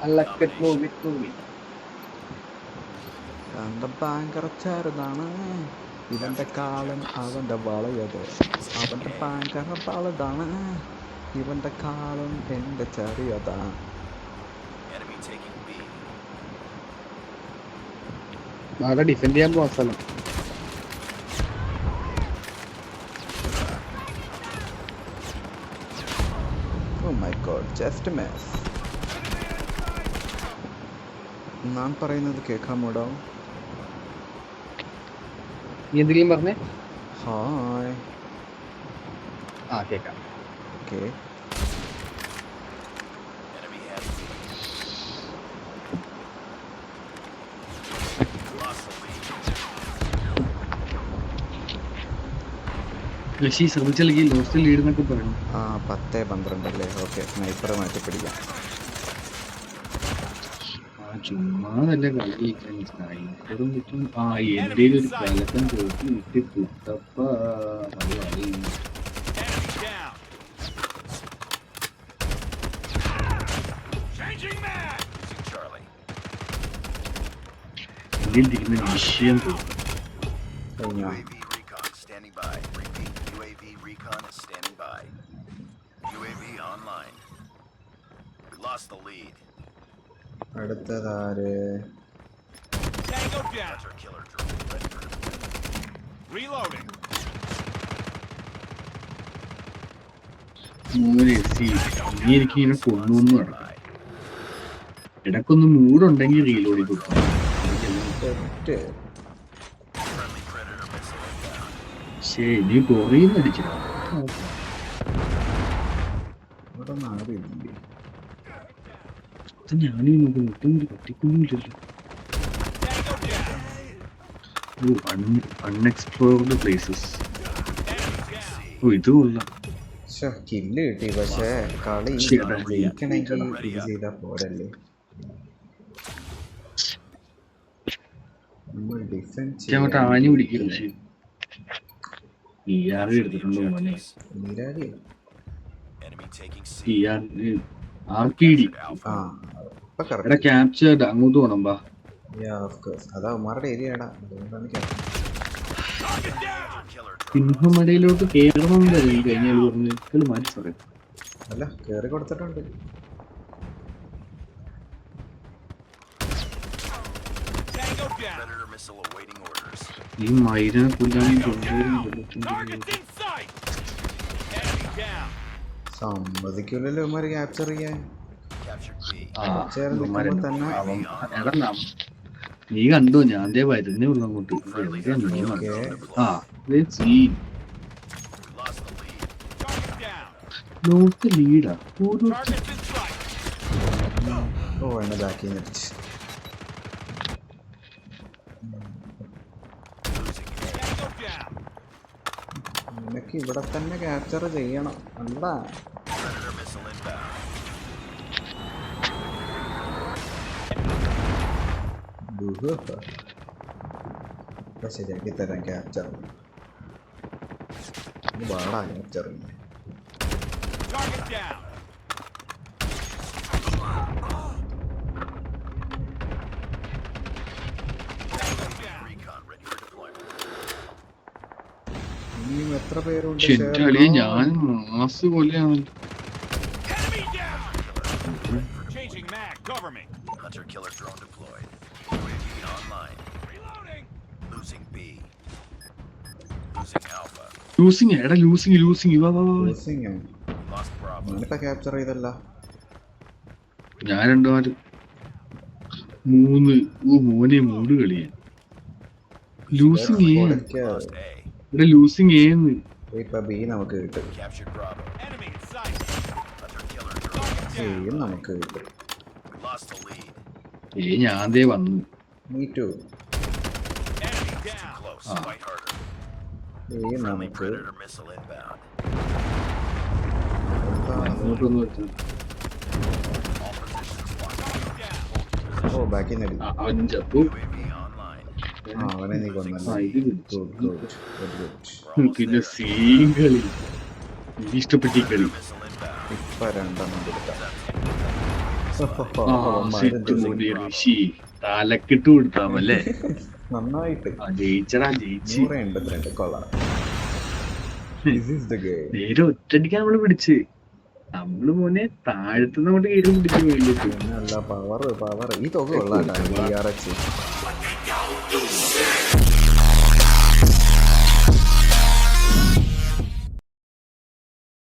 like it, move it, move it. അവൻ്റെ ഭയങ്കരച്ചാരുതാണ് ഇവൻ്റെ കാലൻ അവൻ്റെ വളയത്. അവൻ്റെ ഭയങ്കര വളതാണ് ഇവൻ്റെ കാലൻ എൻ്റെ ചെറിയതാ. നാളെ ഡിഫെൻഡ് ചെയ്യാൻ പോകാൻ സ്ഥലം. Oh my god, just a mess. ഞാൻ പറയുന്നത് കേൾക്കാമോടോ? നീ എന്തെങ്കിലും പറഞ്ഞേ? ഹായ്. ആ കേക്കാം. ഓക്കെ, കൃഷി ശ്രമിച്ചില്ലെങ്കിൽ ലോസ്റ്റ് ലീഡ് എന്നൊക്കെ പറയണം. 10-12 അല്ലേ? ഓക്കെ, സ്നൈപ്പർ മാറ്റി പിടിക്കാം. ചുമ്മാതല്ല കളി. സ്നൈപ്പറും കിട്ടും. എൻ്റെ ഒരു കലക്കം പോയിട്ട് ഇട്ട് കുത്തപ്പ കളി. ഇതിലിരിക്കുന്ന വിഷയം കഴിഞ്ഞോ? അടുത്തതാര്? എനിക്ക് ഇങ്ങനെ കൊണ്ടൊന്നും നടക്കും. ഇടക്കൊന്ന് മൂടുണ്ടെങ്കിൽ റീലോഡ് കൊടുക്കും. ശരി, നീ കൊറിയെന്ന് അടിച്ചില്ല. ഞാനും നോക്കുന്നു, ഒട്ടും പറ്റിക്കൊന്നുമില്ലല്ലോ. Unexplored places. ഇത് കൊള്ളാം. കില്ല് കിട്ടി, പക്ഷേ കളി ജയിക്കണമെങ്കിൽ ഇത് ചെയ്താ പോരല്ലേ. നമ്മൾ ഡിഫൻസ് ആഞ്ഞു പിടിക്കും. എടുത്തിട്ടുണ്ടോ മോനെ? ക്യാപ്ചേർഡ് അങ്ങോട്ട് പോണം. ബാ, അതാ ഉമാരുടെ ഏരിയടാ, അതുകൊണ്ടാണ് സിംഹമടയിലോട്ട് കേറണമെന്നല്ലേ കഴിഞ്ഞാൽ പറഞ്ഞു. മാറ്റി പറയാം. അല്ല, കേറി കൊടുത്തിട്ടുണ്ട്. ഈ മൈരനെ കൊല്ലാൻ സമ്മതിക്കൂലല്ലോ ഇവന്മാര് ക്യാപ്ചർ ചെയ്യാൻ. തന്നെ നീ കണ്ടോ? ഞാൻ വരുന്നേ ഉള്ളു അങ്ങോട്ട്. നോർത്ത് ലീഡാ. ഓ, എന്നെ ബാക്കി നിർത്തി. നിനക്ക് ഇവിടെ തന്നെ ക്യാപ്ചർ ചെയ്യണം അല്ല? ശരിയാക്കി തരാം ക്യാപ്ചർ. പാടാ ക്യാപ്ചർ. എത്ര പേരുണ്ട്? ഞാൻ മാസ് പോലെയാണ്. ക്യാപ്ചർ ചെയ്തല്ല ഞാൻ 2-3 മോനെ മൂട് കളിയാൻ. ലൂസിങ് ഏന്ന് ഇപ്പൊ ബി നമുക്ക് കിട്ടും. എയും നമുക്ക് കിട്ടും. ഞാൻ വന്നു. നമുക്ക് ഓ ബാക്കി നടി അവനെ നീ പിന്നെ സീൻ കളി ഇഷ്ടപ്പെട്ടി കളി. ഇപ്പൊ 2 എടുക്കാം. ഋഷി തലക്കിട്ട് കൊടുത്താമല്ലേ. നന്നായിട്ട് ജയിച്ചടാ ജയിച്ച്. 182 കൊള്ളാം. നേരെ ഒറ്റടിക്കാൻ നമ്മള് പിടിച്ച്. നമ്മള് മോനെ താഴത്തുനിന്ന് അങ്ങോട്ട് കയറി പിടിച്ചു പോയില്ലോട്ട്. നല്ല പവർ ഈ തുക കൊള്ളാട്ടാ. VRX